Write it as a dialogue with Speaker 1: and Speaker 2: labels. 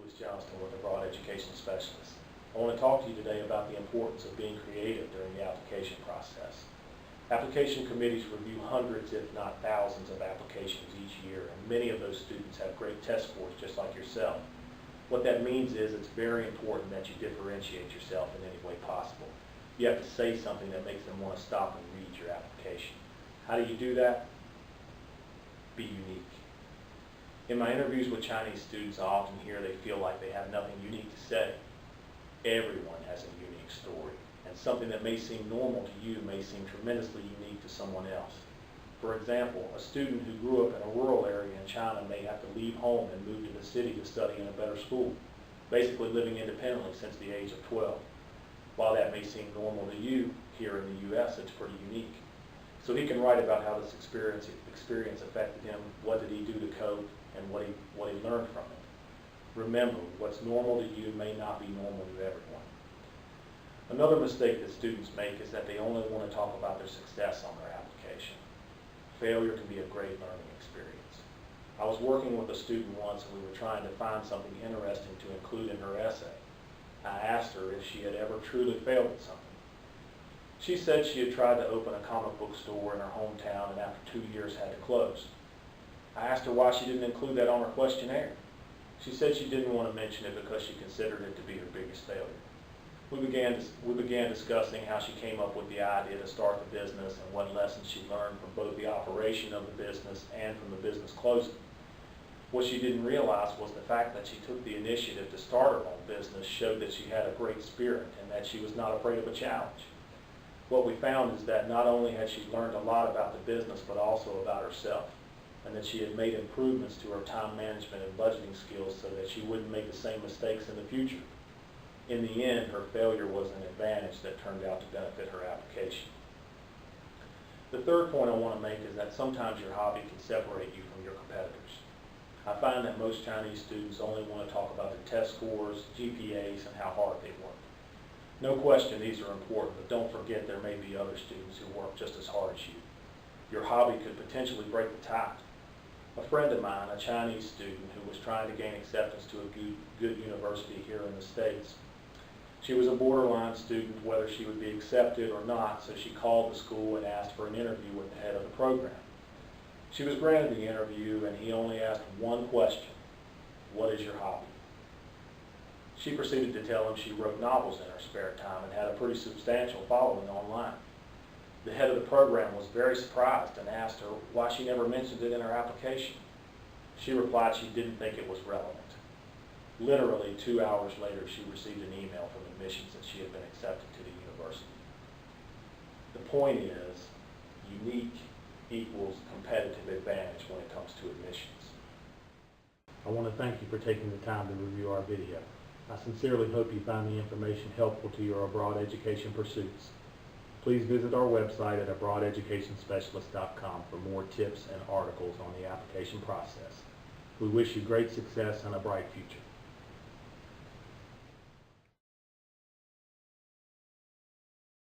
Speaker 1: Louis Johnston with the Broad Education Specialist. I want to talk to you today about the importance of being creative during the application process. Application committees review hundreds, if not thousands, of applications each year, and many of those students have great test scores just like yourself. What that means is it's very important that you differentiate yourself in any way possible. You have to say something that makes them want to stop and read your application. How do you do that? Be unique. In my interviews with Chinese students, I often hear they feel like they have nothing unique to say. Everyone has a unique story, and something that may seem normal to you may seem tremendously unique to someone else. For example, a student who grew up in a rural area in China may have to leave home and move to the city to study in a better school, basically living independently since the age of 12. While that may seem normal to you, here in the U.S. it's pretty unique. So he can write about how this experience affected him, what did he do to cope, and what he learned from it. Remember, what's normal to you may not be normal to everyone. Another mistake that students make is that they only want to talk about their success on their application. Failure can be a great learning experience. I was working with a student once and we were trying to find something interesting to include in her essay. I asked her if she had ever truly failed at something. She said she had tried to open a comic book store in her hometown and after 2 years had to close. I asked her why she didn't include that on her questionnaire. She said she didn't want to mention it because she considered it to be her biggest failure. We began discussing how she came up with the idea to start the business and what lessons she learned from both the operation of the business and from the business closing. What she didn't realize was the fact that she took the initiative to start her own business showed that she had a great spirit and that she was not afraid of a challenge. What we found is that not only had she learned a lot about the business but also about herself, and that she had made improvements to her time management and budgeting skills so that she wouldn't make the same mistakes in the future. In the end, her failure was an advantage that turned out to benefit her application. The third point I want to make is that sometimes your hobby can separate you from your competitors. I find that most Chinese students only want to talk about their test scores, GPAs, and how hard they work. No question these are important, but don't forget there may be other students who work just as hard as you. Your hobby could potentially break the tie. A friend of mine, a Chinese student who was trying to gain acceptance to a good university here in the States. She was a borderline student whether she would be accepted or not, so she called the school and asked for an interview with the head of the program. She was granted the interview and he only asked one question: what is your hobby? She proceeded to tell him she wrote novels in her spare time and had a pretty substantial following online. The head of the program was very surprised and asked her why she never mentioned it in her application. She replied she didn't think it was relevant. Literally 2 hours later, she received an email from admissions that she had been accepted to the university. The point is, unique equals competitive advantage when it comes to admissions. I want to thank you for taking the time to review our video. I sincerely hope you find the information helpful to your abroad education pursuits. Please visit our website at abroadeducationspecialist.com for more tips and articles on the application process. We wish you great success and a bright future.